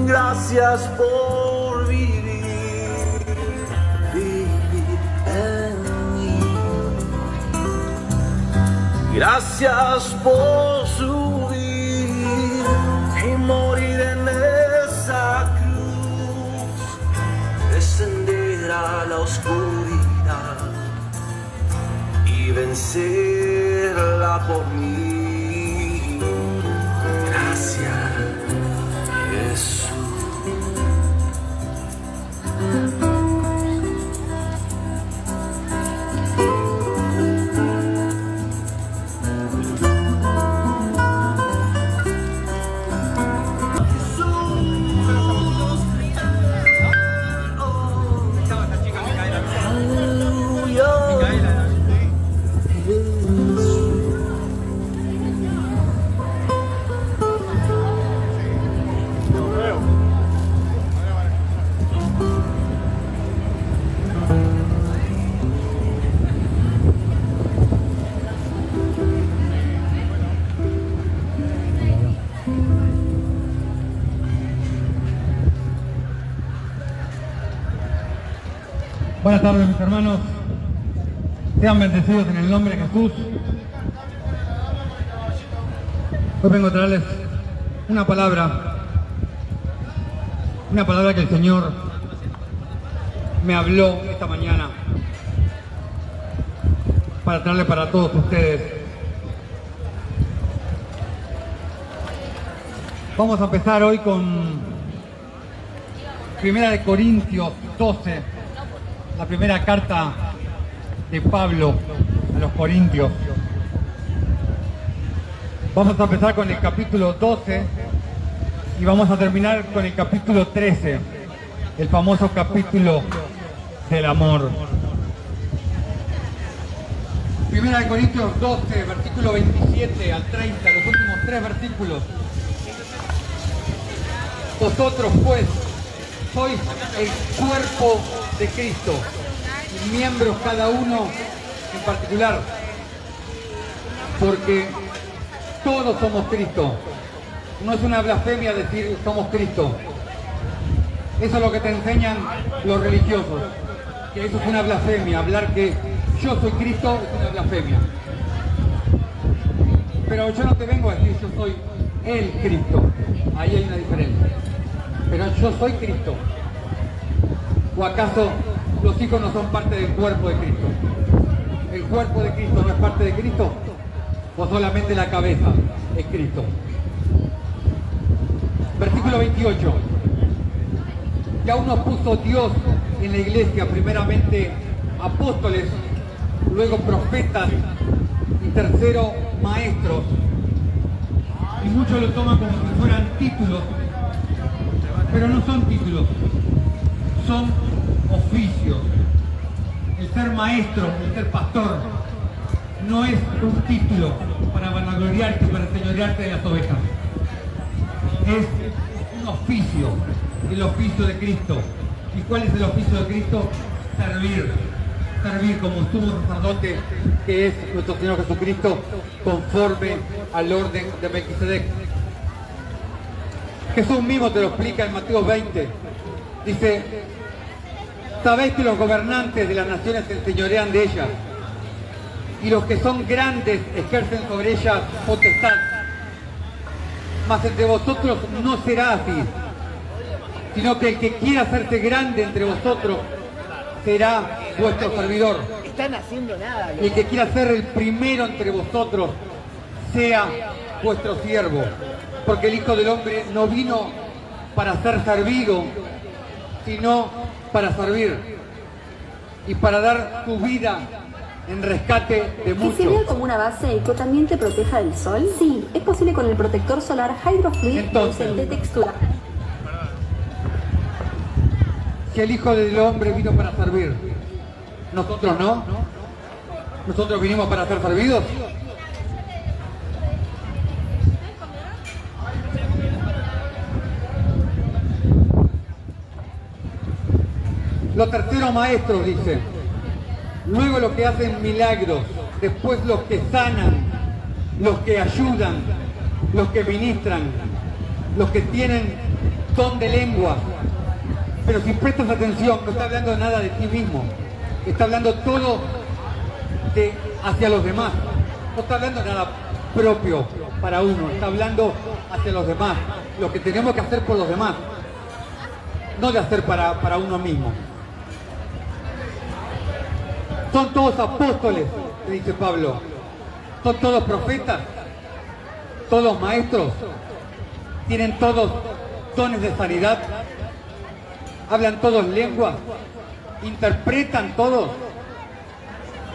Gracias por vivir en mí. Gracias por subir y morir en esa cruz, descender a la oscuridad y vencerla por mí. Gracias, Jesús. Buenas tardes, mis hermanos. Sean bendecidos en el nombre de Jesús. Hoy vengo a traerles una palabra que el Señor me habló esta mañana para traerle para todos ustedes. Vamos a empezar hoy con 1 Corintios 12. La primera carta de Pablo a los Corintios. Vamos a empezar con el capítulo 12 y vamos a terminar con el capítulo 13, el famoso capítulo del amor. 1 Corintios 12, versículo 27 al 30, los últimos 3 versículos. Vosotros pues sois el cuerpo de Cristo, y miembros cada uno en particular, porque todos somos Cristo. No es una blasfemia decir somos Cristo. Eso es lo que te enseñan los religiosos, que eso es una blasfemia. Hablar que yo soy Cristo es una blasfemia. Pero yo no te vengo a decir yo soy el Cristo. Ahí hay una diferencia. Pero yo soy Cristo. ¿O acaso los hijos no son parte del cuerpo de Cristo? ¿El cuerpo de Cristo no es parte de Cristo? ¿O solamente la cabeza es Cristo? Versículo 28. Que aún nos puso Dios en la iglesia, primeramente apóstoles, luego profetas y tercero maestros. Y muchos lo toman como si fueran títulos, pero no son títulos, son oficios. El ser maestro, el ser pastor, no es un título para vanagloriarte, para enseñorearte de las ovejas. Es un oficio, el oficio de Cristo. ¿Y cuál es el oficio de Cristo? Servir. Servir como sumo sacerdote, que es nuestro Señor Jesucristo, conforme al orden de Melquisedec. Jesús mismo te lo explica en Mateo 20. Dice: sabéis que los gobernantes de las naciones se enseñorean de ellas, y los que son grandes ejercen sobre ellas potestad. Mas entre vosotros no será así, sino que el que quiera hacerse grande entre vosotros será vuestro servidor. Están haciendo nada. Y el que quiera ser el primero entre vosotros sea vuestro siervo. Porque el Hijo del Hombre no vino para ser servido, sino para servir y para dar su vida en rescate de muchos. ¿Que se vea como una base y que también te proteja del sol? Sí, es posible con el protector solar Hydro Fluid de textura. Si el Hijo del Hombre vino para servir, nosotros no. Nosotros vinimos para ser servidos. Los terceros maestros, dice. Luego los que hacen milagros, después los que sanan, los que ayudan, los que ministran, los que tienen don de lengua. Pero si prestas atención, no está hablando nada de ti mismo, está hablando todo hacia los demás. No está hablando nada propio para uno, está hablando hacia los demás, lo que tenemos que hacer por los demás, no de hacer para uno mismo. Son todos apóstoles, dice Pablo, son todos profetas, todos maestros, tienen todos dones de sanidad, hablan todos lenguas, interpretan todos.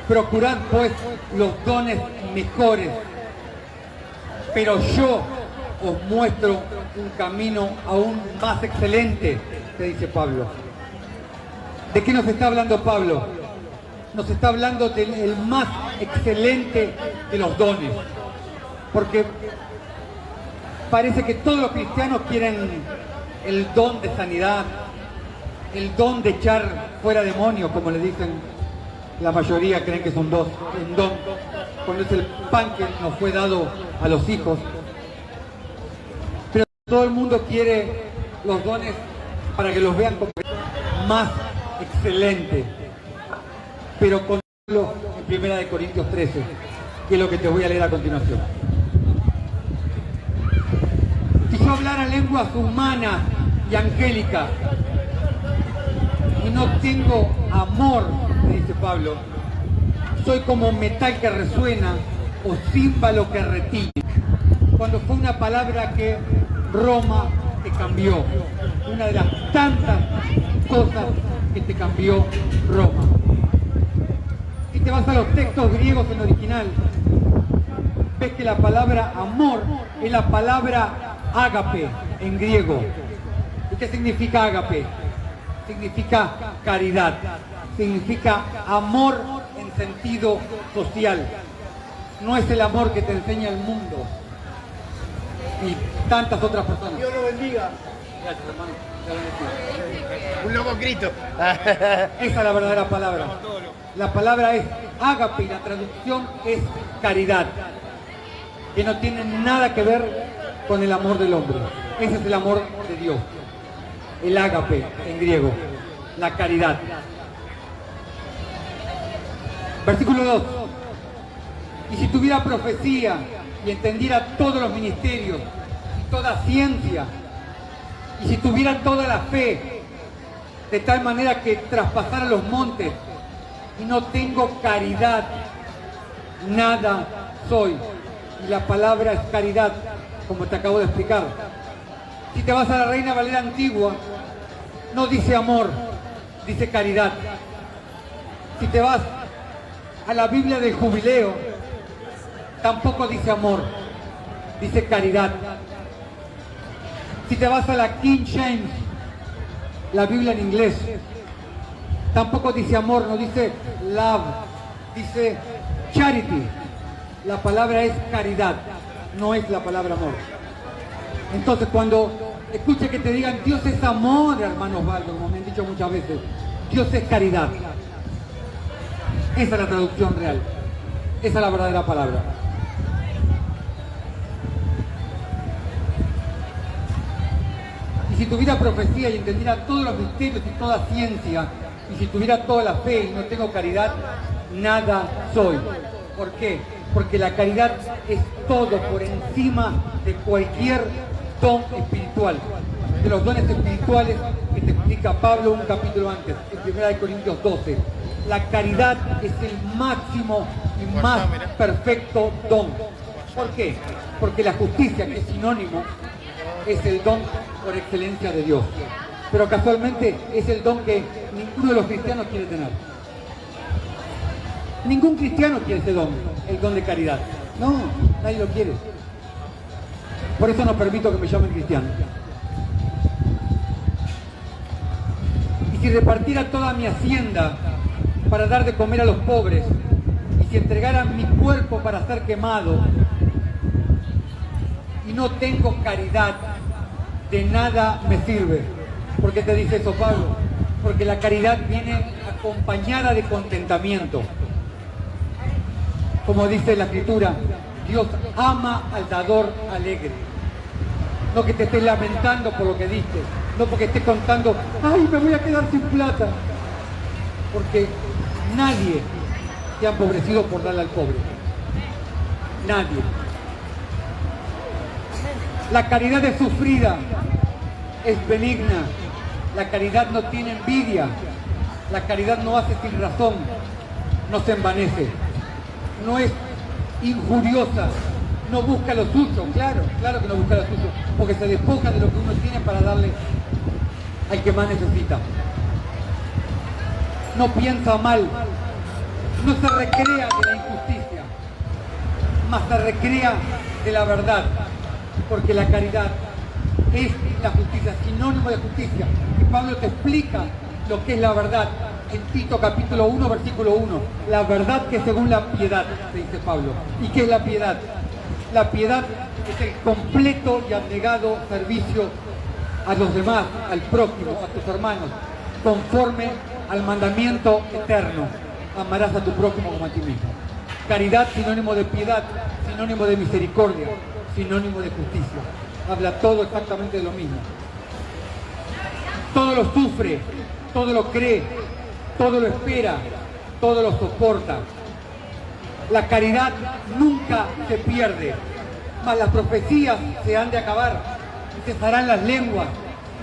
Procurad pues los dones mejores, pero yo os muestro un camino aún más excelente, te dice Pablo. ¿De qué nos está hablando Pablo? Nos está hablando del más excelente de los dones, porque parece que todos los cristianos quieren el don de sanidad, el don de echar fuera demonios, como le dicen. La mayoría creen que es un don, cuando es el pan que nos fue dado a los hijos. Pero todo el mundo quiere los dones para que los vean como más excelente. Pero con en 1 Corintios 13, que es lo que te voy a leer a continuación. Si yo hablara lenguas humanas y angélicas y no tengo amor, dice Pablo, soy como metal que resuena o címbalo que retiñe. Cuando fue una palabra que Roma te cambió, una de las tantas cosas que te cambió Roma. Si te vas a los textos griegos en original, ves que la palabra amor es la palabra ágape en griego. ¿Y qué significa ágape? Significa caridad, significa amor en sentido social. No es el amor que te enseña el mundo y tantas otras personas. Dios lo bendiga. Gracias, hermano. Dios lo bendiga. Un loco grito. Esa es la verdadera palabra. La palabra es ágape y la traducción es caridad, que no tiene nada que ver con el amor del hombre. Ese es el amor de Dios. El ágape en griego, la caridad. Versículo 2. Y si tuviera profecía y entendiera todos los ministerios y toda ciencia, y si tuviera toda la fe, de tal manera que traspasara los montes, y no tengo caridad, nada soy. Y la palabra es caridad, como te acabo de explicar. Si te vas a la Reina Valera antigua, no dice amor, dice caridad. Si te vas a la Biblia del Jubileo, tampoco dice amor, dice caridad. Si te vas a la King James, la Biblia en inglés, tampoco dice amor, no dice love, dice charity. La palabra es caridad, no es la palabra amor. Entonces cuando escuche que te digan Dios es amor, hermano Osvaldo, como me han dicho muchas veces, Dios es caridad. Esa es la traducción real, esa es la verdadera palabra. Y si tuviera profecía y entendiera todos los misterios y toda ciencia, y si tuviera toda la fe y no tengo caridad, nada soy. ¿Por qué? Porque la caridad es todo por encima de cualquier don espiritual. De los dones espirituales que te explica Pablo un capítulo antes, en 1 Corintios 12. La caridad es el máximo y más perfecto don. ¿Por qué? Porque la justicia, que es sinónimo, es el don por excelencia de Dios. Pero casualmente es el don que ninguno de los cristianos quiere tener. Ningún cristiano quiere ese don, el don de caridad. No, nadie lo quiere. Por eso no permito que me llamen cristiano. Y si repartiera toda mi hacienda para dar de comer a los pobres, y si entregara mi cuerpo para ser quemado, y no tengo caridad, de nada me sirve. ¿Por qué te dice eso, Pablo? Porque la caridad viene acompañada de contentamiento. Como dice la Escritura, Dios ama al dador alegre. no que te estés lamentando por lo que diste, no porque estés contando, ay, me voy a quedar sin plata, porque nadie te ha empobrecido por darle al pobre, nadie. La caridad es sufrida, es benigna, la caridad no tiene envidia, la caridad no hace sin razón, no se envanece, no es injuriosa, no busca lo suyo, claro que no busca lo suyo, porque se despoja de lo que uno tiene para darle al que más necesita. No piensa mal, no se recrea de la injusticia, más se recrea de la verdad, porque la caridad es la justicia, sinónimo de justicia. Y Pablo te explica lo que es la verdad en Tito capítulo 1, versículo 1. La verdad que según la piedad, te dice Pablo. ¿Y qué es la piedad? La piedad es el completo y abnegado servicio a los demás, al prójimo, a tus hermanos, conforme al mandamiento eterno. Amarás a tu prójimo como a ti mismo. Caridad, sinónimo de piedad, sinónimo de misericordia, sinónimo de justicia. Habla todo exactamente de lo mismo. Todo lo sufre, todo lo cree, todo lo espera, todo lo soporta. La caridad nunca se pierde, mas las profecías se han de acabar, y cesarán las lenguas,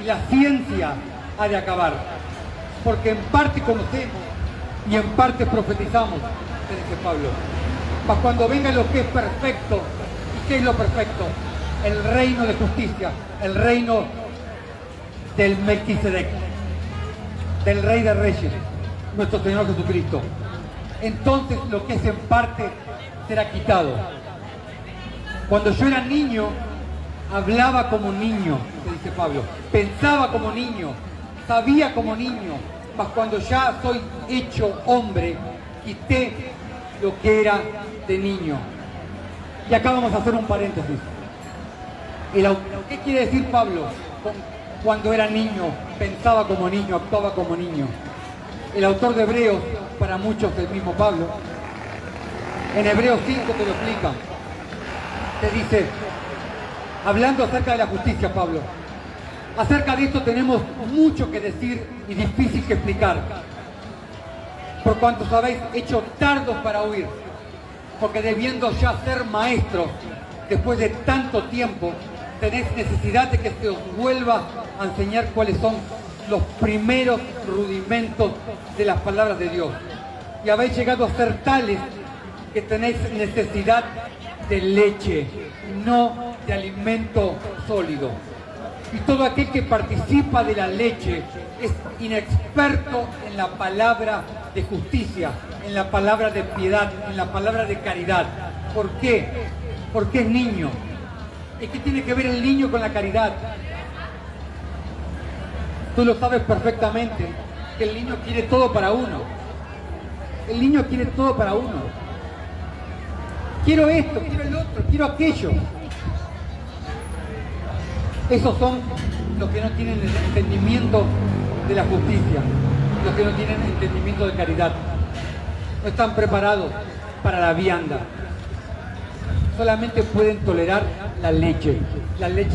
y la ciencia ha de acabar. Porque en parte conocemos y en parte profetizamos, te dice Pablo. Para cuando venga lo que es perfecto, ¿y qué es lo perfecto? El reino de justicia, el reino del Melquisedec, del Rey de Reyes, nuestro Señor Jesucristo. Entonces lo que es en parte será quitado. Cuando yo era niño, hablaba como niño, te dice Pablo, pensaba como niño, sabía como niño, mas cuando ya soy hecho hombre, quité lo que era de niño. Y acá vamos a hacer un paréntesis. ¿Qué quiere decir Pablo? Cuando era niño, pensaba como niño, actuaba como niño. El autor de Hebreos, para muchos el mismo Pablo, en Hebreos 5 te lo explica. Te dice, hablando acerca de la justicia, Pablo, acerca de esto tenemos mucho que decir y difícil que explicar, por cuanto os habéis hecho tardos para oír, porque debiendo ya ser maestros, después de tanto tiempo, tenéis necesidad de que se os vuelva a enseñar cuáles son los primeros rudimentos de las palabras de Dios. Y habéis llegado a ser tales que tenéis necesidad de leche, no de alimento sólido. Y todo aquel que participa de la leche es inexperto en la palabra de justicia, en la palabra de piedad, en la palabra de caridad. ¿Por qué? Porque es niño. ¿Y qué tiene que ver el niño con la caridad? Tú lo sabes perfectamente, que el niño quiere todo para uno. El niño quiere todo para uno. Quiero esto, quiero el otro, quiero aquello. Esos son los que no tienen el entendimiento de la justicia, los que no tienen entendimiento de caridad. No están preparados para la vianda. Solamente pueden tolerar la leche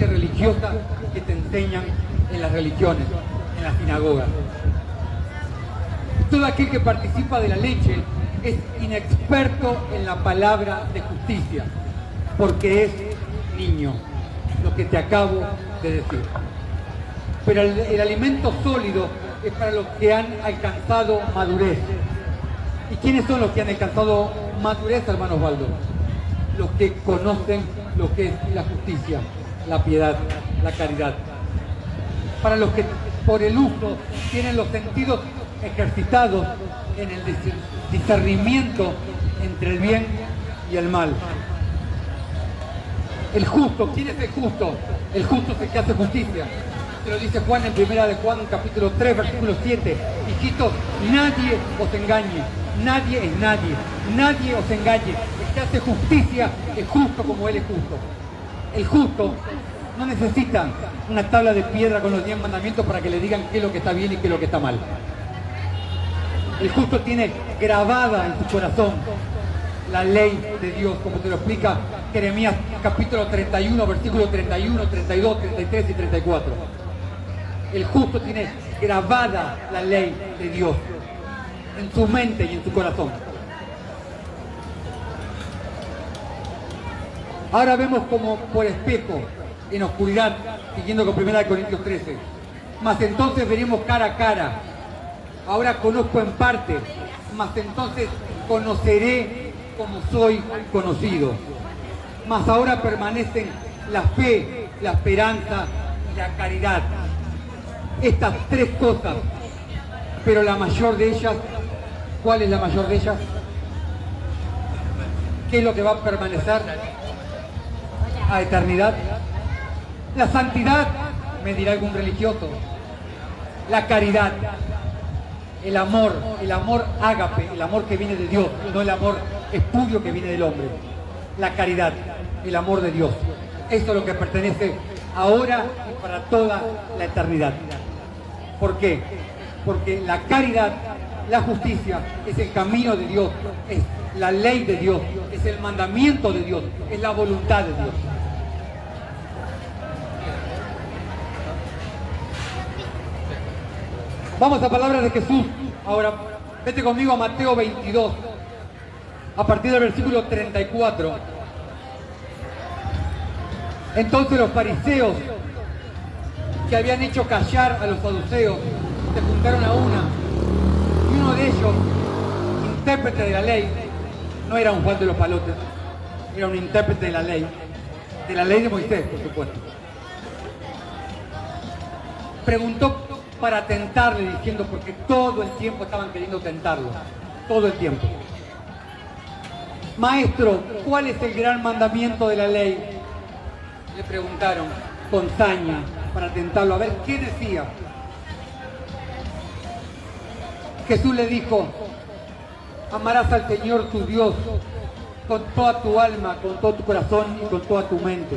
religiosa que te enseñan en las religiones, en las sinagogas. Todo aquel que participa de la leche es inexperto en la palabra de justicia, porque es niño, lo que te acabo de decir. Pero el alimento sólido es para los que han alcanzado madurez. ¿Y quiénes son los que han alcanzado madurez, hermano Osvaldo? Los que conocen lo que es la justicia, la piedad, la caridad. Para los que por el uso tienen los sentidos ejercitados en el discernimiento entre el bien y el mal. El justo, ¿quién es el justo? El justo es el que hace justicia. Se lo dice Juan en primera de Juan, capítulo 3, versículo 7. Hijitos, nadie os engañe, nadie es nadie, nadie os engañe. El que hace justicia es justo como él es justo. El justo no necesita una tabla de piedra con los 10 mandamientos para que le digan qué es lo que está bien y qué es lo que está mal. El justo tiene grabada en su corazón la ley de Dios, como te lo explica Jeremías capítulo 31, versículos 31, 32, 33 y 34. El justo tiene grabada la ley de Dios en su mente y en su corazón. Ahora vemos como por espejo, en oscuridad, siguiendo con 1 Corintios 13. Mas entonces veremos cara a cara. Ahora conozco en parte, mas entonces conoceré como soy conocido. Mas ahora permanecen la fe, la esperanza y la caridad. Estas tres cosas, pero la mayor de ellas, ¿cuál es la mayor de ellas? ¿Qué es lo que va a permanecer a eternidad? La santidad, me dirá algún religioso. La caridad, el amor ágape, el amor que viene de Dios, no el amor espurio que viene del hombre. La caridad, el amor de Dios. Eso es lo que pertenece ahora y para toda la eternidad. ¿Por qué? Porque la caridad, la justicia, es el camino de Dios, es la ley de Dios, es el mandamiento de Dios, es la voluntad de Dios. Vamos a palabras de Jesús. Ahora, vete conmigo a Mateo 22, a partir del versículo 34. Entonces los fariseos, que habían hecho callar a los saduceos, se juntaron a una, y uno de ellos, intérprete de la ley, no era un Juan de los Palotes, era un intérprete de la ley de Moisés, por supuesto. Preguntó para tentarle, diciendo, porque todo el tiempo estaban queriendo tentarlo, todo el tiempo. Maestro, ¿cuál es el gran mandamiento de la ley? Le preguntaron con saña para tentarlo, a ver qué decía. Jesús le dijo, amarás al Señor tu Dios con toda tu alma, con todo tu corazón y con toda tu mente.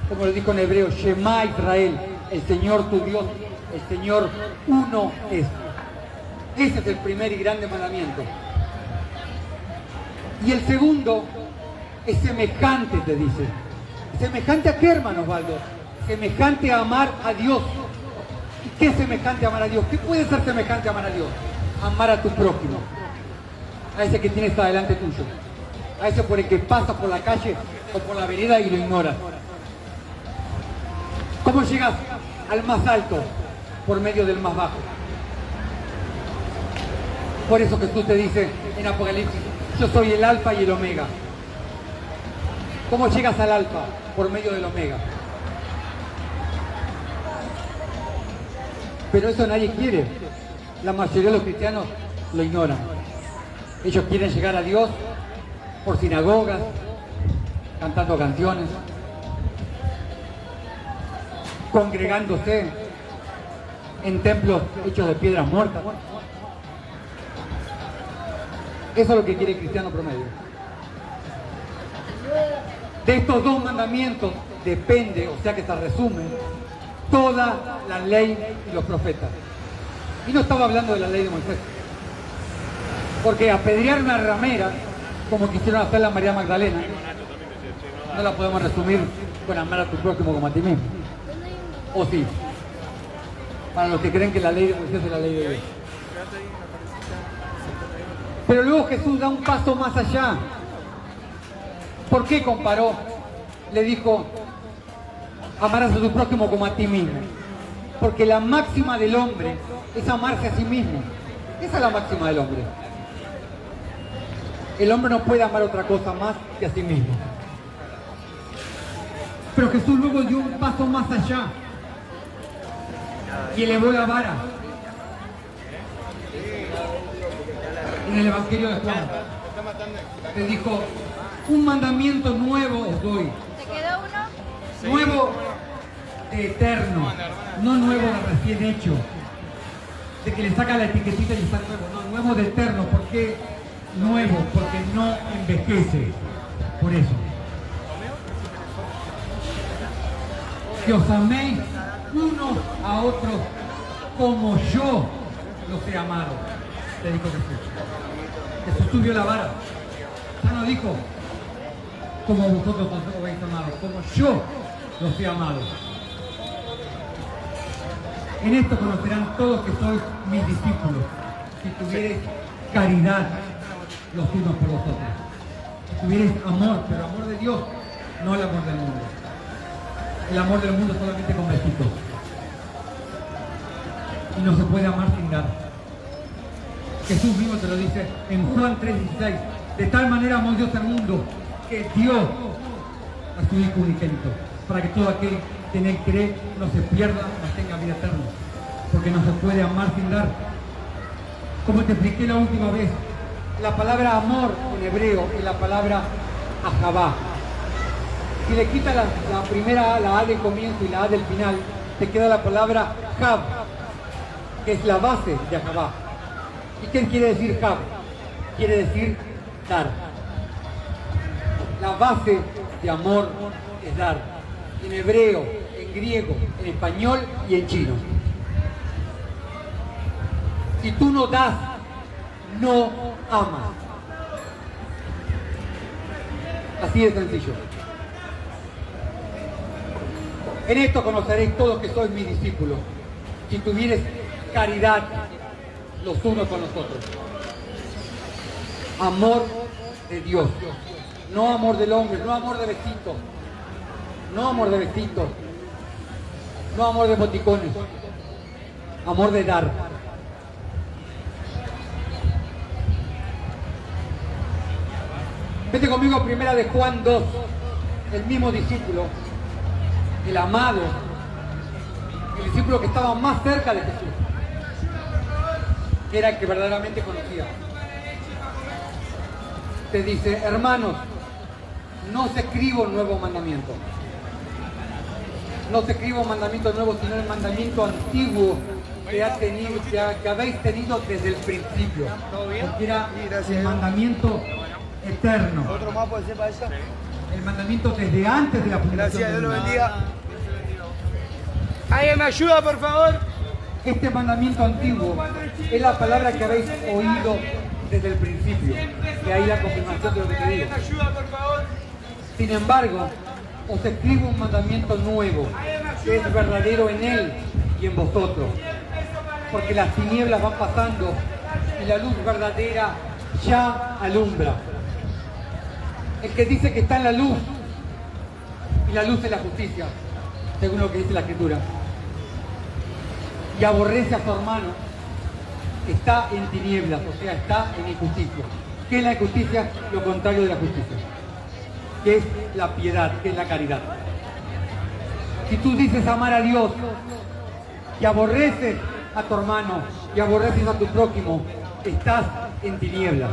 Como lo dijo en hebreo, Shema Israel, el Señor tu Dios, el Señor uno es. Ese es el primer y grande mandamiento. Y el segundo es semejante, te dice. ¿Semejante a qué, hermano Osvaldo? Semejante a amar a Dios. ¿Y qué es semejante a amar a Dios? ¿Qué puede ser semejante a amar a Dios? Amar a tu prójimo. A ese que tienes adelante tuyo. A ese por el que pasas por la calle o por la vereda y lo ignoras. ¿Cómo llegas al más alto? Por medio del más bajo. Por eso Jesús te dice en Apocalipsis, yo soy el alfa y el omega. ¿Cómo llegas al alfa? Por medio del omega. Pero eso nadie quiere. La mayoría de los cristianos lo ignoran. Ellos quieren llegar a Dios por sinagogas, cantando canciones, congregándose en templos hechos de piedras muertas. Eso es lo que quiere el cristiano promedio. De estos dos mandamientos depende, o sea que se resume, toda la ley y los profetas. Y no estaba hablando de la ley de Moisés. Porque apedrear una ramera, como quisieron hacer la María Magdalena, no la podemos resumir con amar a tu prójimo como a ti mismo. ¿O sí? Para los que creen que la ley de Moisés es la ley de Dios. Pero luego Jesús da un paso más allá. ¿Por qué comparó? Le dijo, amarás a tu prójimo como a ti mismo. Porque la máxima del hombre es amarse a sí mismo. Esa es la máxima del hombre. El hombre no puede amar otra cosa más que a sí mismo. Pero Jesús luego dio un paso más allá y elevó la vara. En el Evangelio de Juan le dijo, un mandamiento nuevo os doy. ¿Te quedó uno? Nuevo de eterno, no nuevo de recién hecho. De que le saca la etiquetita y está nuevo. No, nuevo de eterno. ¿Por qué nuevo? Porque no envejece. Por eso. Que os améis unos a otros como yo los he amado. Le dijo Jesús. Jesús subió la vara. Ya no dijo, como vosotros os habéis amado, como yo los he amado. En esto conocerán todos que sois mis discípulos, si tuviereis caridad los unos por los otros. Si tuviereis amor, pero amor de Dios, no el amor del mundo. El amor del mundo solamente con besitos. Y no se puede amar sin dar. Jesús mismo te lo dice en Juan 3:16. De tal manera amó Dios al mundo que dio a su Hijo unigénito, para que todo aquel que en él cree no se pierda, mas tenga vida eterna. Porque no se puede amar sin dar. Como te expliqué la última vez, la palabra amor en hebreo es la palabra ahabá. Si le quitas la primera A, la A del comienzo y la A del final, te queda la palabra hab, que es la base de ahabá. ¿Y qué quiere decir hab? Quiere decir dar. La base de amor es dar. En hebreo, en griego, en español y en chino. Si tú no das, no amas. Así de sencillo. En esto conoceréis todos que sois mis discípulos, si tuvieres caridad los unos con los otros. Amor de Dios, no amor del hombre, no amor de besitos, no amor de besitos, no amor de boticones, amor de dar. Vete conmigo a primera de Juan 2, el mismo discípulo, el amado, el discípulo que estaba más cerca de Jesús, era el que verdaderamente conocía. Te dice, hermanos, no os escribo un nuevo mandamiento. No os escribo un mandamiento nuevo, sino el mandamiento antiguo que habéis tenido desde el principio. Porque era el mandamiento eterno. Otro más puede ser para allá. El mandamiento desde antes de la fundación. Gracias, Dios lo bendiga. ¿Alguien me ayuda, por favor? Este mandamiento antiguo es la palabra que habéis oído desde el principio. De ahí la confirmación de lo que te digo. Sin embargo, os escribo un mandamiento nuevo, que es verdadero en él y en vosotros. Porque las tinieblas van pasando y la luz verdadera ya alumbra. El que dice que está en la luz, y la luz es la justicia, según lo que dice la Escritura, y aborrece a su hermano, está en tinieblas, o sea, está en injusticia. ¿Qué es la injusticia? Lo contrario de la justicia, que es la piedad, que es la caridad. Si tú dices amar a Dios y aborreces a tu hermano y aborreces a tu prójimo, estás en tinieblas.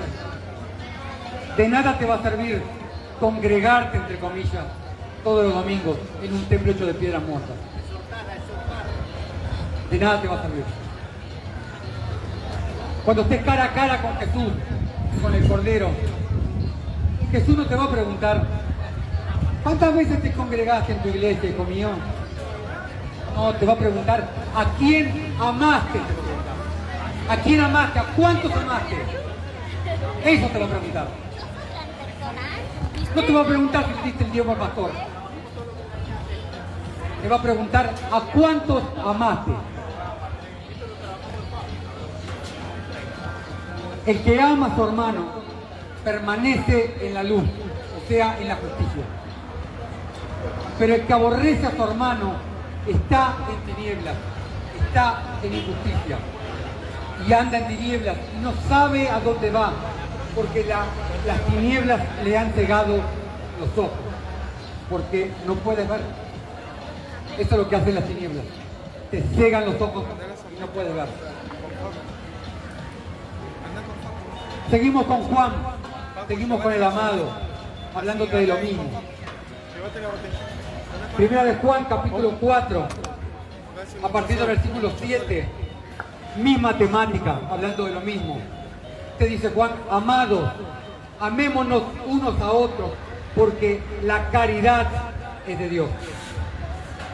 De nada te va a servir congregarte, entre comillas, todos los domingos en un templo hecho de piedras muertas. De nada te va a servir. Cuando estés cara a cara con Jesús, con el Cordero, Jesús no te va a preguntar, ¿cuántas veces te congregaste en tu iglesia, hijo mío? No, te va a preguntar, ¿a quién amaste? ¿A quién amaste? ¿A cuántos amaste? Eso te va a preguntar. No te va a preguntar si le diste el diezmo al pastor. Te va a preguntar, ¿a cuántos amaste? El que ama a su hermano permanece en la luz, o sea, en la justicia. Pero el que aborrece a su hermano está en tinieblas, está en injusticia. Y anda en tinieblas y no sabe a dónde va, porque las tinieblas le han cegado los ojos, porque no puede ver. Eso es lo que hacen las tinieblas. Te cegan los ojos y no puedes ver. Seguimos con Juan, seguimos con el amado, hablándote de lo mismo. Primera de Juan, capítulo 4, a partir del versículo 7, misma temática, hablando de lo mismo. Te dice Juan, amados, amémonos unos a otros, porque la caridad es de Dios.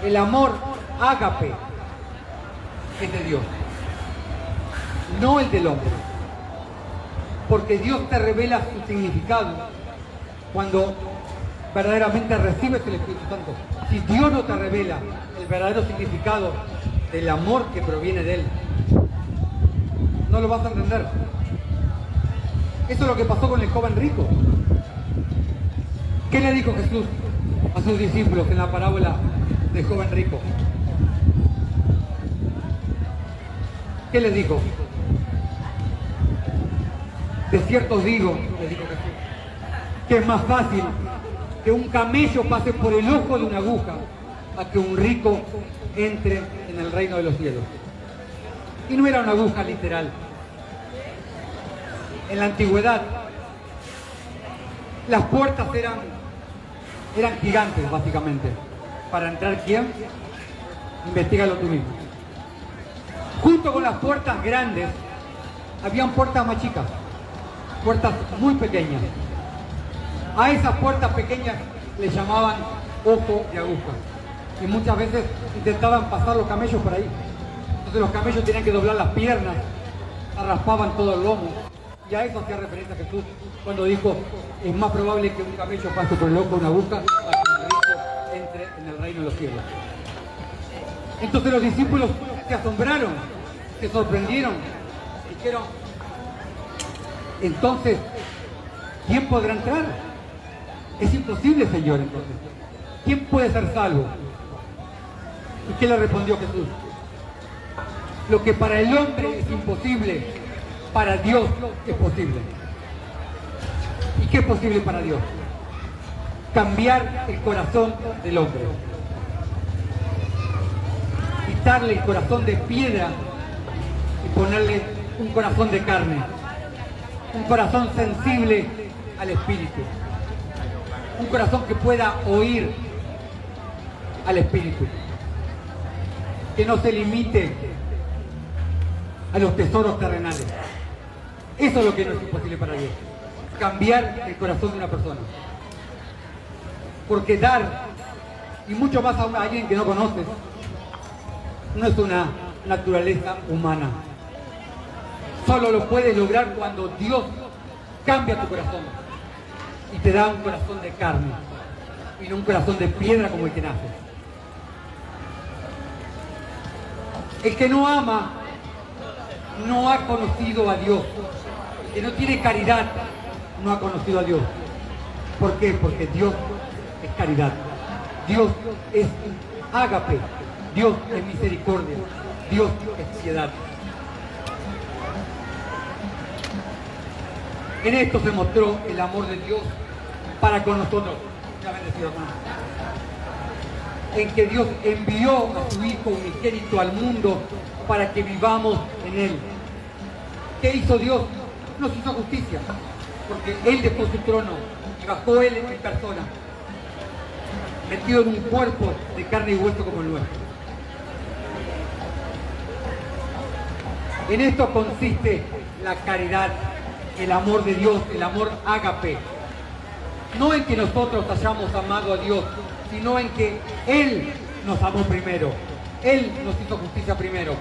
El amor ágape es de Dios, no el del hombre. Porque Dios te revela su significado cuando verdaderamente recibes el Espíritu Santo. Si Dios no te revela el verdadero significado del amor que proviene de Él, no lo vas a entender. Eso es lo que pasó con el joven rico. ¿Qué le dijo Jesús a sus discípulos en la parábola del joven rico? ¿Qué les dijo? De cierto os digo, les dijo Jesús, que es más fácil que un camello pase por el ojo de una aguja a que un rico entre en el reino de los cielos. Y no era una aguja literal. En la antigüedad, las puertas eran gigantes, básicamente. Para entrar, ¿quién? Investígalo tú mismo. Junto con las puertas grandes, habían puertas más chicas, puertas muy pequeñas. A esas puertas pequeñas le llamaban ojo de aguja. Y muchas veces intentaban pasar los camellos por ahí. Entonces los camellos tenían que doblar las piernas, raspaban todo el lomo. Y a eso hacía referencia Jesús cuando dijo, es más probable que un camello pase por el ojo de una aguja a que un rico entre en el reino de los cielos. Entonces los discípulos se asombraron, se sorprendieron, dijeron, entonces, ¿quién podrá entrar? Es imposible, Señor, entonces. ¿Quién puede ser salvo? ¿Y qué le respondió Jesús? Lo que para el hombre es imposible, para Dios es posible. ¿Y qué es posible para Dios? Cambiar el corazón del hombre. Quitarle el corazón de piedra y ponerle un corazón de carne. Un corazón sensible al Espíritu. Un corazón que pueda oír al Espíritu. Que no se limite a los tesoros terrenales. Eso es lo que no es imposible para Dios. Cambiar el corazón de una persona. Porque dar, y mucho más a alguien que no conoces, no es una naturaleza humana. Solo lo puedes lograr cuando Dios cambia tu corazón y te da un corazón de carne y no un corazón de piedra como el que nace. El que no ama no ha conocido a Dios. El que no tiene caridad no ha conocido a Dios. ¿Por qué? Porque Dios es caridad. Dios es ágape. Dios es misericordia. Dios es piedad. En esto se mostró el amor de Dios para con nosotros. Bendecido, hermano. En que Dios envió a su Hijo unigénito al mundo para que vivamos en Él. ¿Qué hizo Dios? Nos hizo justicia, porque Él dejó su trono y bajó Él en persona, metido en un cuerpo de carne y hueso como el nuestro. En esto consiste la caridad, el amor de Dios, el amor ágape. No en que nosotros hayamos amado a Dios, sino en que Él nos amó primero. Él nos hizo justicia primero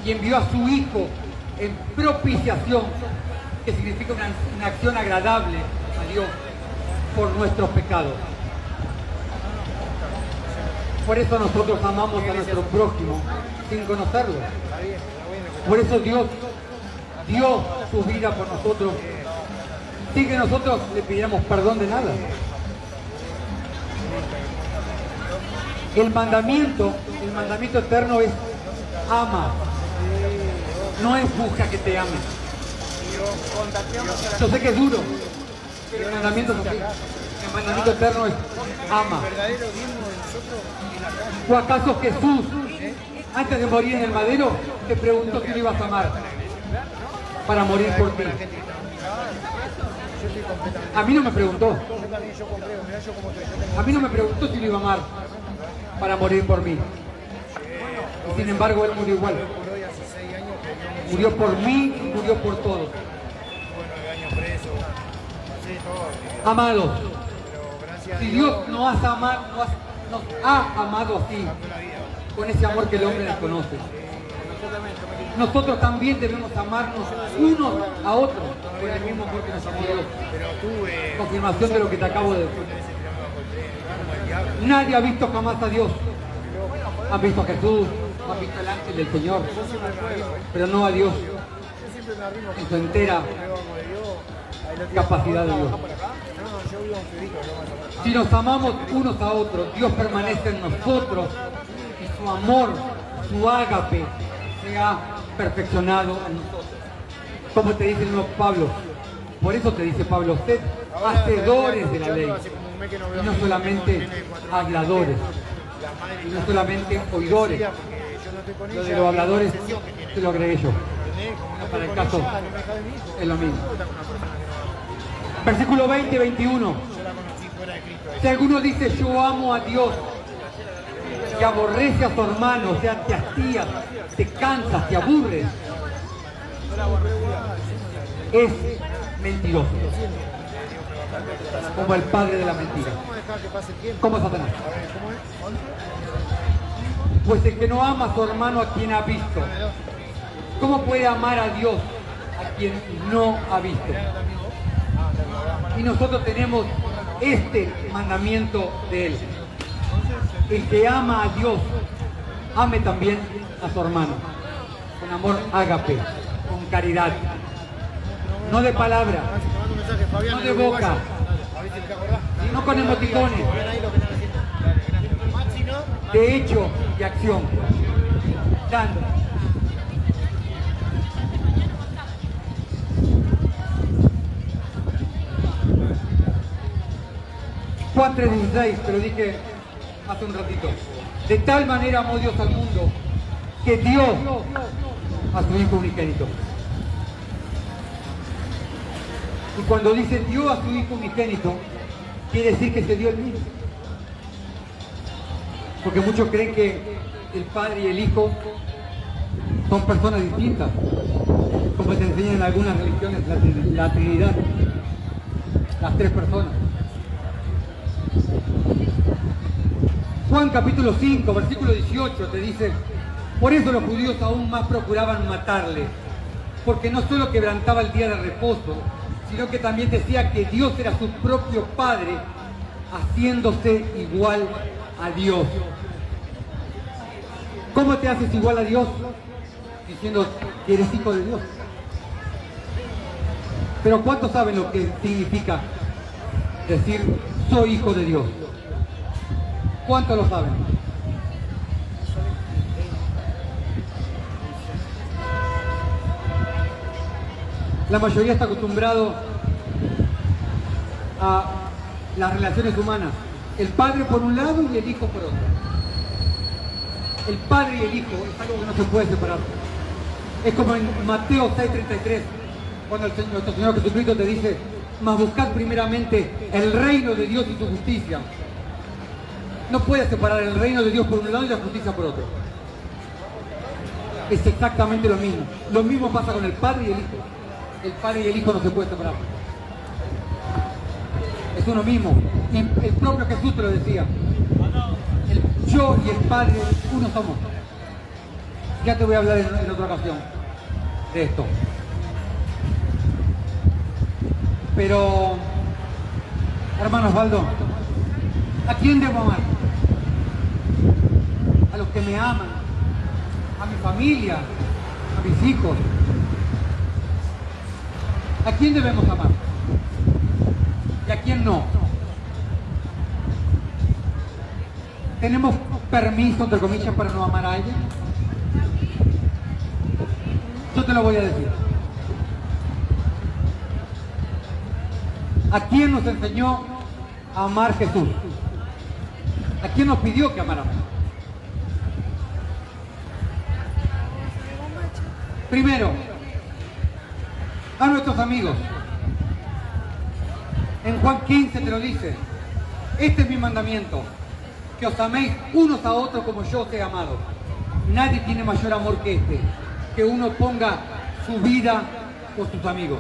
y envió a su Hijo en propiciación, que significa una acción agradable a Dios por nuestros pecados. Por eso nosotros amamos a nuestro prójimo sin conocerlo. Por eso Dios dio su vida por nosotros sin que nosotros le pidiéramos perdón de nada. El mandamiento eterno es ama. No es busca que te ame. Yo sé que es duro, pero el mandamiento es así. El mandamiento eterno es ama. ¿O acaso Jesús, antes de morir en el madero, te preguntó si lo ibas a amar para morir por ti? A mí no me preguntó. A mí no me preguntó si lo iba a amar para morir por mí. Y sin embargo, Él murió igual. Murió por mí y murió por todos. Amados, si Dios nos ha amado así, con ese amor que el hombre desconoce, nosotros también debemos amarnos unos a otros con el mismo amor que nos amó Dios. Confirmación de lo que te acabo de decir. Nadie ha visto jamás a Dios. Han visto a Jesús, han visto al ángel del Señor, pero no a Dios en su entera capacidad de Dios. Si nos amamos unos a otros, Dios permanece en nosotros y su amor, su ágape, se ha perfeccionado en nosotros. Como te dice el mismo Pablo, por eso te dice Pablo, usted hacedores de la ley, y no solamente habladores, y no solamente oidores. Lo de los habladores te lo agregué yo. Para el caso es lo mismo. Versículo 20 y 21. Si alguno dice yo amo a Dios y aborrece a su hermano, o sea, te hastías, te cansas, te aburres, es mentiroso. Como el padre de la mentira. Como Satanás. Pues el que no ama a su hermano a quien ha visto, ¿cómo puede amar a Dios a quien no ha visto? Y nosotros tenemos este mandamiento de Él. El que ama a Dios, ame también a su hermano. Con amor ágape, con caridad. No de palabra, no de boca, no con emoticones. De hecho y acción. Dando. Juan 3:16, te lo dije hace un ratito. De tal manera amó Dios al mundo que dio a su Hijo unigénito. Y cuando dice dio a su Hijo unigénito, quiere decir que se dio el mismo. Porque muchos creen que el Padre y el Hijo son personas distintas, como se enseña en algunas religiones, la Trinidad, las tres personas. Juan capítulo 5, versículo 18 te dice, por eso los judíos aún más procuraban matarle, porque no solo quebrantaba el día de reposo, sino que también decía que Dios era su propio Padre, haciéndose igual a Dios. ¿Cómo te haces igual a Dios? Diciendo que eres hijo de Dios. Pero ¿cuántos saben lo que significa decir soy hijo de Dios? ¿Cuántos lo saben? La mayoría está acostumbrado a las relaciones humanas. El padre por un lado y el hijo por otro. El padre y el hijo es algo que no se puede separar. Es como en Mateo 6:33, cuando nuestro Señor Jesucristo te dice, mas buscad primeramente el reino de Dios y su justicia. No puedes separar el reino de Dios por un lado y la justicia por otro. Es exactamente lo mismo. Lo mismo pasa con el padre y el hijo. El padre y el hijo no se pueden separar. Es uno mismo. Y el propio Jesús te lo decía. Yo y el Padre, uno somos. Ya te voy a hablar en otra ocasión de esto. Pero, hermano Osvaldo, ¿a quién debo amar? A los que me aman, a mi familia, a mis hijos. ¿A quién debemos amar? ¿Y a quién no? ¿Tenemos permiso, entre comillas, para no amar a alguien? Yo te lo voy a decir. ¿A quién nos enseñó a amar Jesús? ¿A quién nos pidió que amáramos? Primero, a nuestros amigos. En Juan 15 te lo dice. Este es mi mandamiento, que os améis unos a otros como yo os he amado. Nadie tiene mayor amor que este, que uno ponga su vida por sus amigos.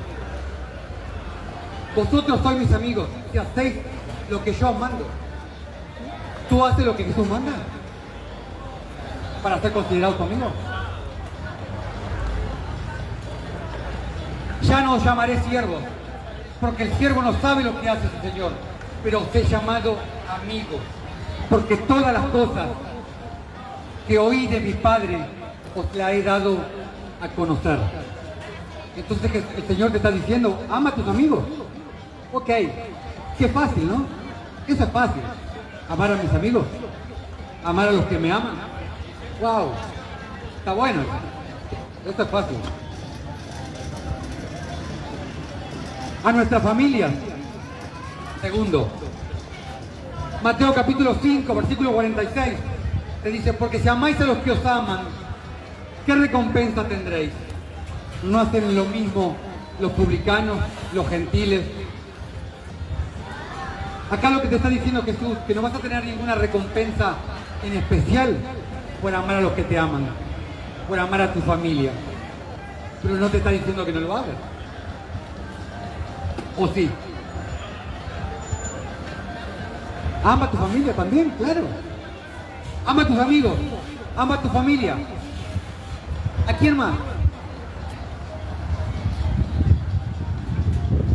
Vosotros sois mis amigos, si hacéis lo que yo os mando. ¿Tú haces lo que Jesús manda para ser considerado tu amigo? Ya no os llamaré siervos, porque el siervo no sabe lo que hace su Señor, pero os he llamado amigos, porque todas las cosas que oí de mi Padre os la he dado a conocer. Entonces el Señor te está diciendo, ama a tus amigos. Ok, qué fácil, ¿no? Eso es fácil. Amar a mis amigos, amar a los que me aman. Wow, está bueno. Esto es fácil. A nuestra familia. Segundo, Mateo capítulo 5, versículo 46, te dice, porque si amáis a los que os aman, ¿qué recompensa tendréis? ¿No hacen lo mismo los publicanos, los gentiles? Acá lo que te está diciendo Jesús, que no vas a tener ninguna recompensa en especial por amar a los que te aman, por amar a tu familia. Pero no te está diciendo que no lo hagas. ¿O sí? Ama a tu familia también, claro. Ama a tus amigos, ama a tu familia. ¿A quién más?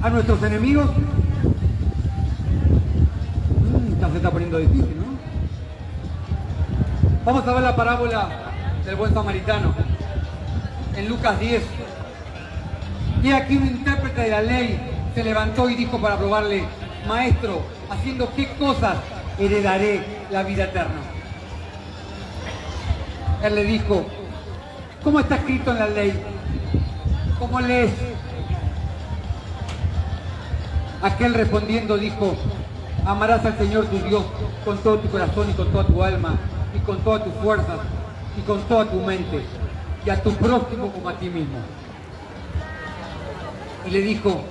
¿A nuestros enemigos? Ya se está poniendo difícil, ¿no? Vamos a ver la parábola del buen samaritano en Lucas 10. Y aquí un intérprete de la ley se levantó y dijo para probarle, maestro, ¿haciendo qué cosas heredaré la vida eterna? Él le dijo, ¿cómo está escrito en la ley? ¿Cómo lees? Aquel respondiendo dijo, amarás al Señor tu Dios con todo tu corazón y con toda tu alma y con todas tus fuerzas y con toda tu mente y a tu prójimo como a ti mismo. Y le dijo,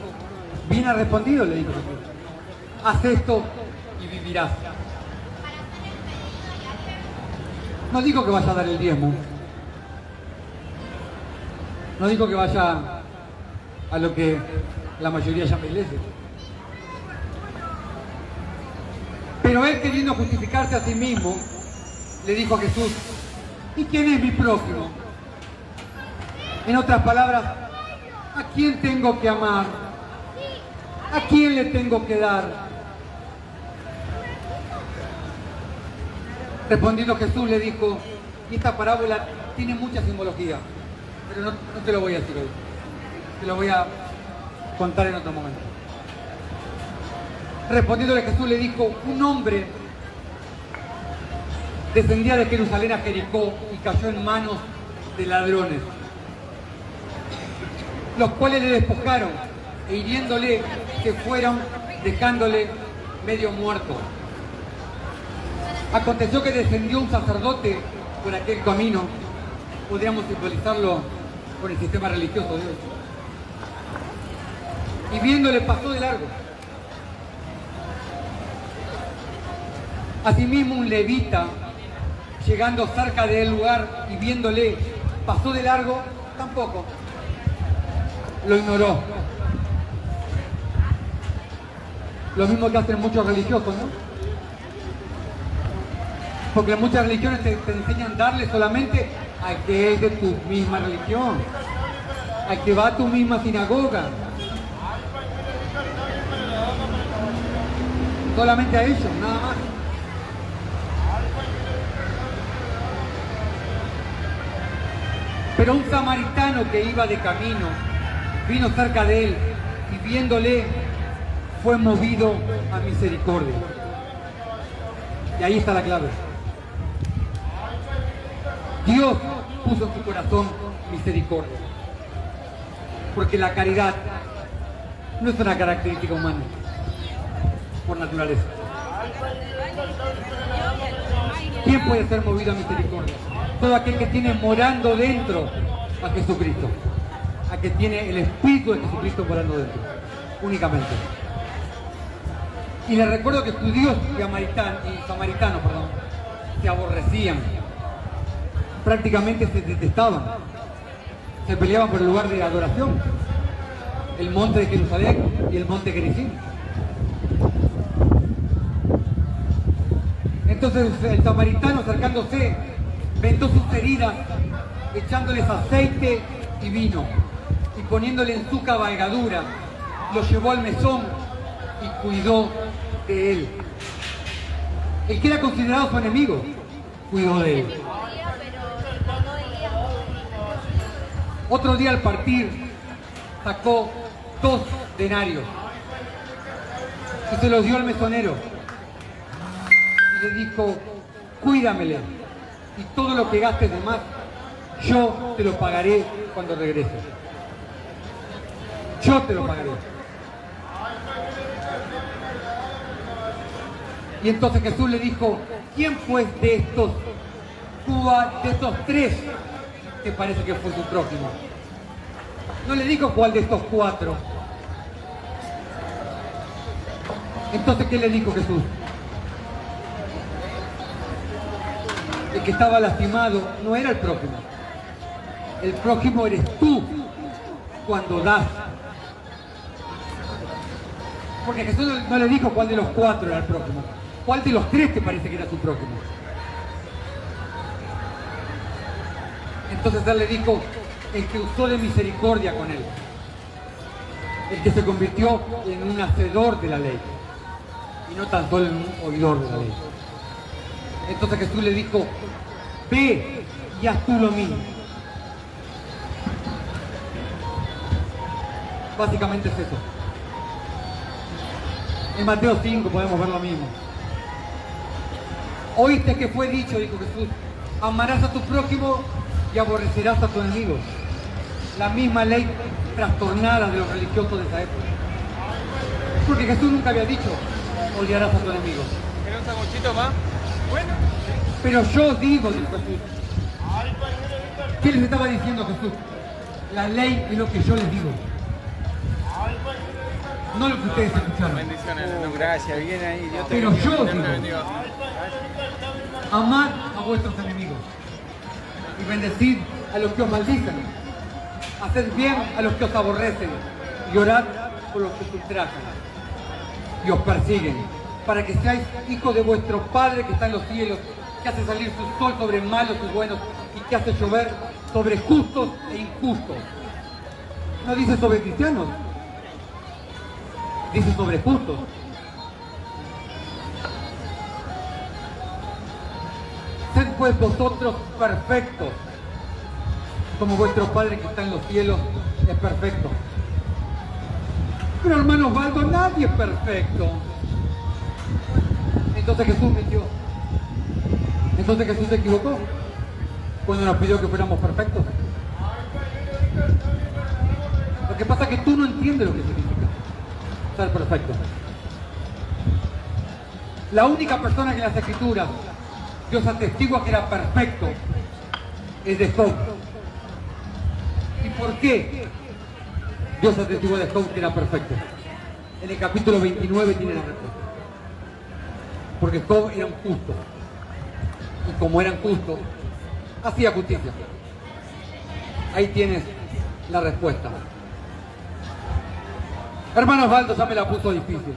bien ha respondido, le dijo Jesús, haz esto y vivirás. No digo que vaya a dar el diezmo, no digo que vaya a lo que la mayoría llama iglesia, pero él, queriendo justificarse a sí mismo, le dijo a Jesús, ¿y quién es mi prójimo? En otras palabras, ¿a quién tengo que amar? ¿A quién le tengo que dar? Respondiendo Jesús le dijo, y esta parábola tiene mucha simbología, pero no te lo voy a decir hoy, te lo voy a contar en otro momento. Respondiéndole Jesús le dijo, un hombre descendía de Jerusalén a Jericó y cayó en manos de ladrones, los cuales le despojaron e hiriéndole se fueron, dejándole medio muerto. Aconteció que descendió un sacerdote por aquel camino, podríamos simbolizarlo con el sistema religioso de hoy, y viéndole pasó de largo. Asimismo un levita, llegando cerca del lugar y viéndole pasó de largo, tampoco lo ignoró. Lo mismo que hacen muchos religiosos, ¿no? Porque en muchas religiones te enseñan darle solamente al que es de tu misma religión, al que va a tu misma sinagoga, solamente a ellos, nada más. Pero un samaritano que iba de camino vino cerca de él y viéndole fue movido a misericordia. Y ahí está la clave. Dios puso en su corazón misericordia. Porque la caridad no es una característica humana, por naturaleza. ¿Quién puede ser movido a misericordia? Todo aquel que tiene morando dentro a Jesucristo. A que tiene el Espíritu de Jesucristo morando dentro. Únicamente. Y les recuerdo que judíos y samaritanos, se aborrecían. Prácticamente se detestaban. Se peleaban por el lugar de adoración. El monte de Jerusalén y el monte Gerizim. Entonces el samaritano, acercándose, vendó sus heridas, echándoles aceite y vino. y poniéndole en su cabalgadura, lo llevó al mesón y cuidó de él. El que era considerado su enemigo, cuidó de él. Otro día al partir, sacó 2 denarios y se los dio al mesonero y le dijo: cuídamele, y todo lo que gastes de más, yo te lo pagaré cuando regrese. Yo te lo pagaré. Y entonces Jesús le dijo: ¿quién pues de estos 3 te parece que fue su prójimo? No le dijo cuál de estos 4. Entonces, ¿qué le dijo Jesús? El que estaba lastimado no era el prójimo. El prójimo eres tú cuando das. Porque Jesús no le dijo cuál de los 4 era el prójimo. ¿Cuál de los 3 te parece que era tu prójimo? Entonces él le dijo: el que usó de misericordia con él, el que se convirtió en un hacedor de la ley y no tan solo en un oidor de la ley. Entonces Jesús le dijo: ve y haz tú lo mismo. Básicamente es eso. En Mateo 5 podemos ver lo mismo. Oíste que fue dicho, dijo Jesús: amarás a tu prójimo y aborrecerás a tu enemigo. La misma ley trastornada de los religiosos de esa época. Porque Jesús nunca había dicho: odiarás a tu enemigo. ¿Quieres un sanguchito más? Bueno. Pero yo digo, dijo Jesús. ¿Qué les estaba diciendo Jesús? La ley es lo que yo les digo, no lo que ustedes escucharon. Bendiciones. Gracias, bien ahí. Dios te Pero bendiga. yo Dios te digo: bendiga. amad a vuestros enemigos y bendecid a los que os maldicen. Haced bien a los que os aborrecen y orad por los que os ultrajan y os persiguen, para que seáis hijos de vuestro Padre que está en los cielos, que hace salir su sol sobre malos y buenos y que hace llover sobre justos e injustos. No dice sobre cristianos, dice sobre justos. Sed pues vosotros perfectos, como vuestro Padre que está en los cielos es perfecto. Pero hermano Osvaldo, nadie es perfecto. Entonces Jesús mintió. Entonces Jesús se equivocó cuando nos pidió que fuéramos perfectos. Lo que pasa es que tú no entiendes lo que significa ser perfecto. La única persona que en las Escrituras Dios atestigua que era perfecto es de Job. ¿Y por qué Dios atestigua de Job que era perfecto? En el capítulo 29 tiene la respuesta. Porque Job era un justo. Y como eran justos, hacía justicia. Ahí tienes la respuesta. Hermano Osvaldo ya me la puso difícil.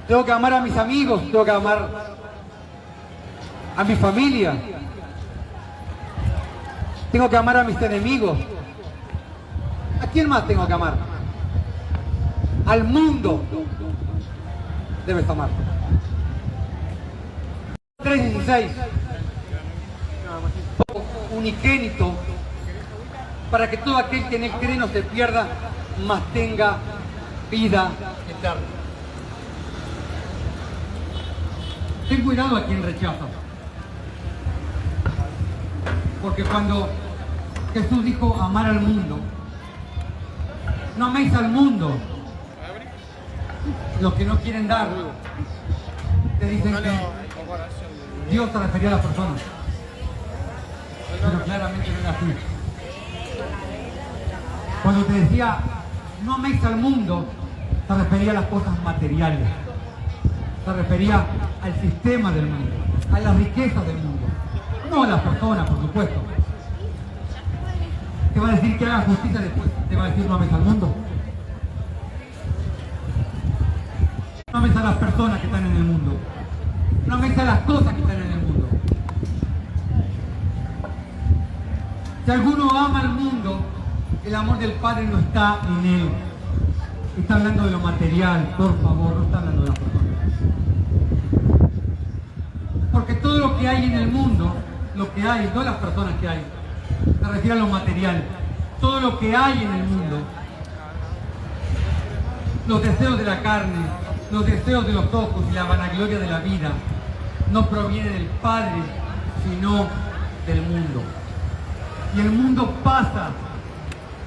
Tengo que amar a mis amigos, tengo que amar a mi familia, tengo que amar a mis enemigos. ¿A quién más tengo que amar? Al mundo debes amar. 3:16. Unigénito, para que todo aquel que en él cree no se pierda, mas tenga vida eterna. Ten cuidado a quien rechaza. Porque cuando Jesús dijo amar al mundo, no améis al mundo. Los que no quieren dar, te dicen que Dios se refería a las personas. Pero claramente no era así. Cuando te decía no améis al mundo, se refería a las cosas materiales. Se refería al sistema del mundo, a las riquezas del mundo. No a las personas, por supuesto. Te va a decir que haga justicia después. Te va a decir no ames al mundo. No ames a las personas que están en el mundo. No ames a las cosas que están en el mundo. Si alguno ama al mundo, El amor del Padre no está en él. Está hablando de lo material, por favor, no está hablando de la persona. Porque todo lo que hay en el mundo, lo que hay, no las personas que hay, me refiero a lo material. Todo lo que hay en el mundo, los deseos de la carne, los deseos de los ojos y la vanagloria de la vida, no proviene del Padre, sino del mundo. Y el mundo pasa,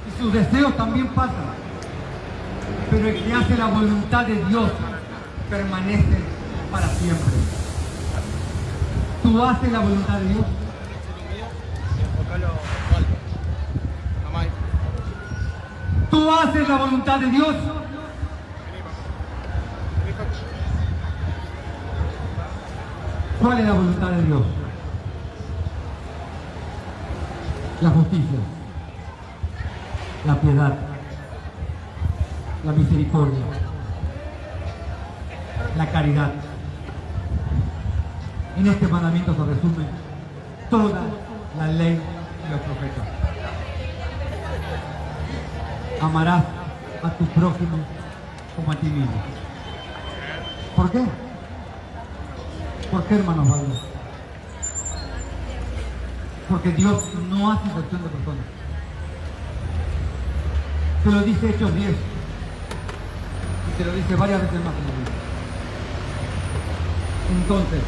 y sus deseos también pasan. Pero el que hace la voluntad de Dios permanece para siempre. ¿Tú haces la voluntad de Dios? ¿Tú haces la voluntad de Dios? ¿Cuál es la voluntad de Dios? La justicia, la piedad, la misericordia, la caridad. En este mandamiento se resume toda la ley y los profetas. Amarás a tu prójimo como a ti mismo. ¿Por qué? ¿Por qué, hermanos valores? Porque Dios no hace excepción de personas. Se lo dice Hechos 10 y se lo dice varias veces más en la Biblia. Entonces,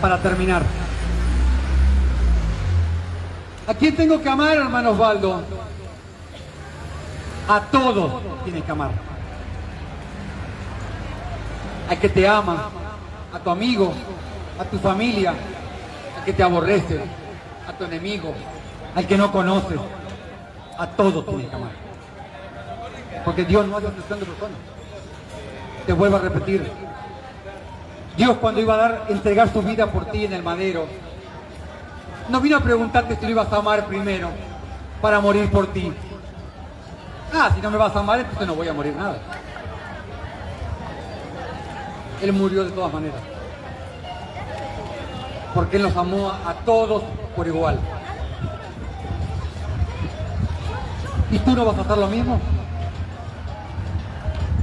para terminar, ¿a quién tengo que amar, hermano Osvaldo? A todos tienes que amar. Al que te ama, a tu amigo, a tu familia, al que te aborrece, a tu enemigo, al que no conoces, a todos tienes que amar. Porque Dios no hace excepción de personas. Te vuelvo a repetir. Dios, cuando iba a entregar su vida por ti en el madero, no vino a preguntarte si lo ibas a amar primero para morir por ti. Ah, si no me vas a amar, entonces no voy a morir nada. Él murió de todas maneras. Porque Él nos amó a todos por igual. ¿Y tú no vas a hacer lo mismo?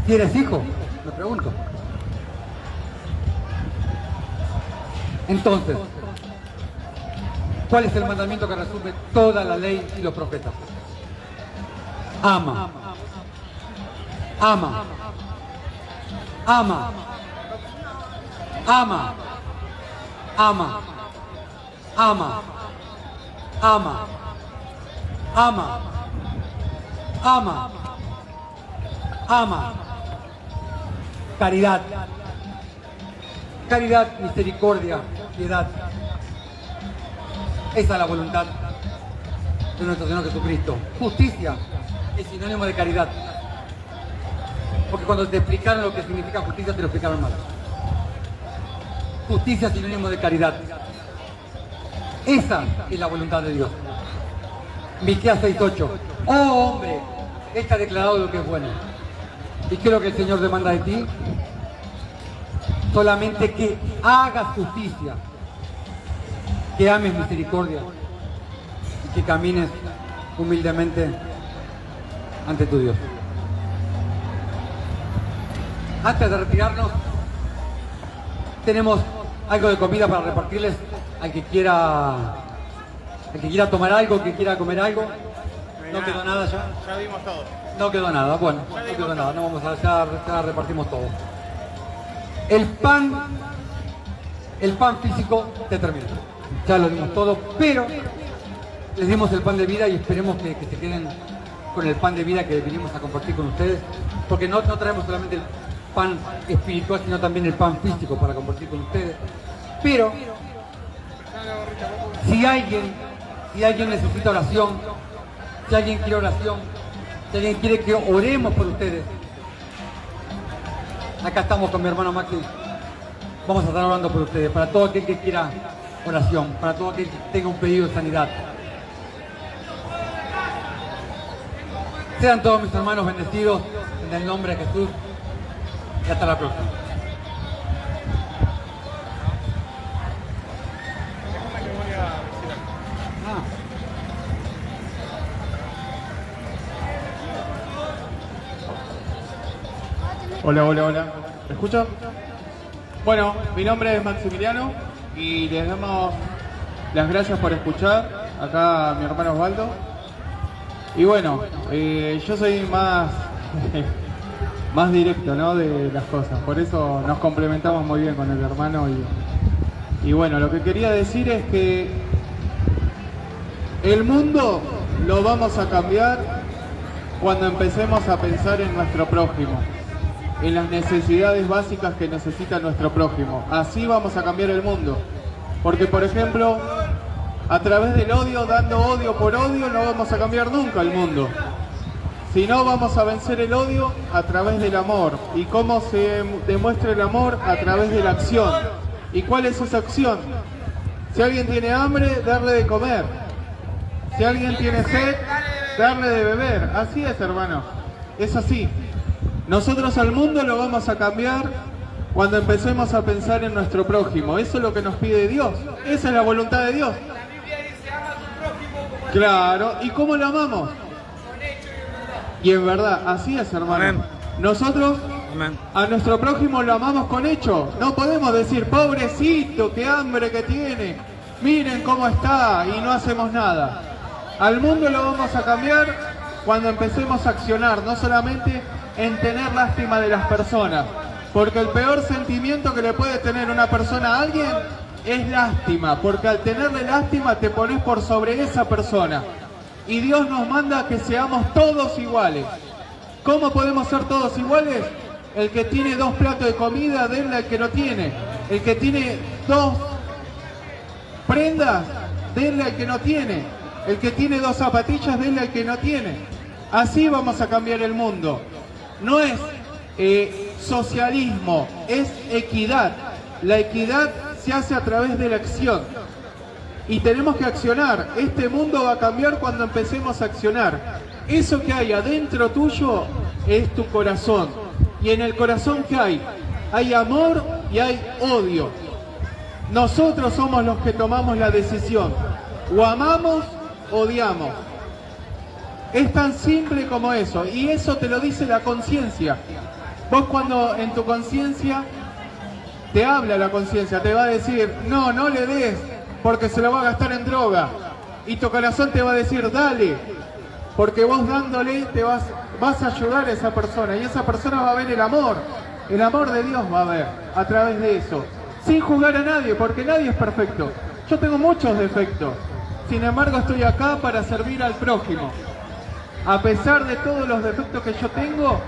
Si eres hijo, me pregunto. Entonces, ¿cuál es el mandamiento que resume toda la ley y los profetas? Ama. Ama. Ama. Ama. Ama. Ama. Ama. Ama. Ama. Ama. Caridad. Caridad, misericordia, piedad. Esa es la voluntad de nuestro Señor Jesucristo. Justicia es sinónimo de caridad. Porque cuando te explicaron lo que significa justicia, te lo explicaron mal. Justicia es sinónimo de caridad. Esa es la voluntad de Dios. Miqueas 6:8. Oh hombre, está declarado lo que es bueno. ¿Y qué es lo que el Señor demanda de ti? Solamente que hagas justicia, que ames misericordia y que camines humildemente ante tu Dios. Antes de retirarnos, tenemos algo de comida para repartirles al que quiera tomar algo, que quiera comer algo. No quedó nada ya. Ya vimos todo. No quedó nada, bueno, no quedó nada, no vamos a ya repartimos todo. El pan físico te terminó. Ya lo dimos todo, pero les dimos el pan de vida y esperemos que se queden con el pan de vida que vinimos a compartir con ustedes, porque no traemos solamente el pan espiritual, sino también el pan físico para compartir con ustedes. Pero si alguien necesita oración, si alguien quiere oración, si alguien quiere que oremos por ustedes, acá estamos con mi hermano Maxi. Vamos a estar orando por ustedes, para todo aquel que quiera oración, para todo aquel que tenga un pedido de sanidad. Sean todos mis hermanos bendecidos en el nombre de Jesús y hasta la próxima. Hola, hola, hola. ¿Me escuchan? Bueno, mi nombre es Maximiliano y les damos las gracias por escuchar acá a mi hermano Osvaldo. Y bueno, yo soy más, más directo, ¿no? De las cosas, por eso nos complementamos muy bien con el hermano. Y bueno, lo que quería decir es que el mundo lo vamos a cambiar cuando empecemos a pensar en nuestro prójimo, en las necesidades básicas que necesita nuestro prójimo. Así vamos a cambiar el mundo. Porque, por ejemplo, a través del odio, dando odio por odio, no vamos a cambiar nunca el mundo. Si no, vamos a vencer el odio a través del amor. ¿Y cómo se demuestra el amor? A través de la acción. ¿Y cuál es esa acción? Si alguien tiene hambre, darle de comer. Si alguien tiene sed, darle de beber. Así es, hermano. Es así. Nosotros al mundo lo vamos a cambiar cuando empecemos a pensar en nuestro prójimo. Eso es lo que nos pide Dios. Esa es la voluntad de Dios. Claro. ¿Y cómo lo amamos? Y en verdad, así es, hermano. Amén. Nosotros Amén. a nuestro prójimo lo amamos con hecho. No podemos decir, pobrecito, qué hambre que tiene, miren cómo está, y no hacemos nada. Al mundo lo vamos a cambiar cuando empecemos a accionar, no solamente en tener lástima de las personas, porque el peor sentimiento que le puede tener una persona a alguien es lástima, porque al tenerle lástima te pones por sobre esa persona. Y Dios nos manda que seamos todos iguales. ¿Cómo podemos ser todos iguales? El que tiene 2 platos de comida, denle al que no tiene. El que tiene 2 prendas, denle al que no tiene. El que tiene 2 zapatillas, denle al que no tiene. Así vamos a cambiar el mundo. No es socialismo, es equidad. La equidad se hace a través de la acción. Y tenemos que accionar. Este mundo va a cambiar cuando empecemos a accionar. Eso que hay adentro tuyo es tu corazón. Y en el corazón, ¿qué hay? Hay amor y hay odio. Nosotros somos los que tomamos la decisión. O amamos o odiamos. Es tan simple como eso. Y eso te lo dice la conciencia. Vos cuando en tu conciencia te habla la conciencia, te va a decir, no, no le des, porque se lo va a gastar en droga. Y tu corazón te va a decir, dale, porque vos dándole te vas a ayudar a esa persona. Y esa persona va a ver el amor de Dios va a ver a través de eso. Sin juzgar a nadie, porque nadie es perfecto. Yo tengo muchos defectos. Sin embargo, estoy acá para servir al prójimo. A pesar de todos los defectos que yo tengo,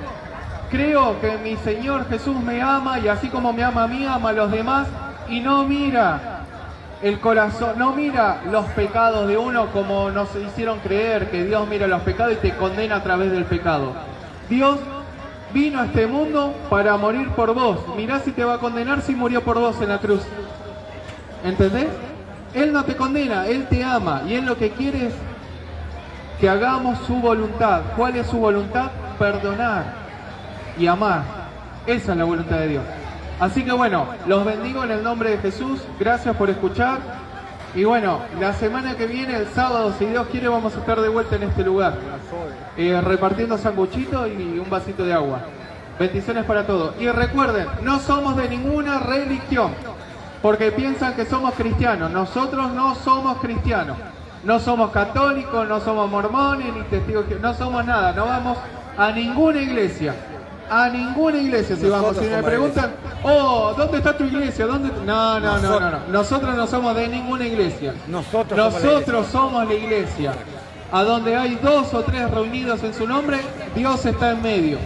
creo que mi Señor Jesús me ama, y así como me ama a mí, ama a los demás, y no mira el corazón, no mira los pecados de uno como nos hicieron creer, que Dios mira los pecados y te condena a través del pecado. Dios vino a este mundo para morir por vos. Mirá si te va a condenar si murió por vos en la cruz. ¿Entendés? Él no te condena, Él te ama, y Él lo que quiere es que hagamos su voluntad. ¿Cuál es su voluntad? Perdonar y amar. Esa es la voluntad de Dios. Así que bueno, los bendigo en el nombre de Jesús. Gracias por escuchar. Y bueno, la semana que viene, el sábado, si Dios quiere, vamos a estar de vuelta en este lugar, repartiendo sanguchitos y un vasito de agua. Bendiciones para todos. Y recuerden, no somos de ninguna religión, porque piensan que somos cristianos. Nosotros no somos cristianos. No somos católicos, no somos mormones, ni testigos, no somos nada. No vamos a ninguna iglesia. A ninguna iglesia si vamos. Si me preguntan, oh, ¿dónde está tu iglesia? ¿Dónde? No. Nosotros no somos de ninguna iglesia. Nosotros somos la iglesia. A donde hay 2 o 3 reunidos en su nombre, Dios está en medio.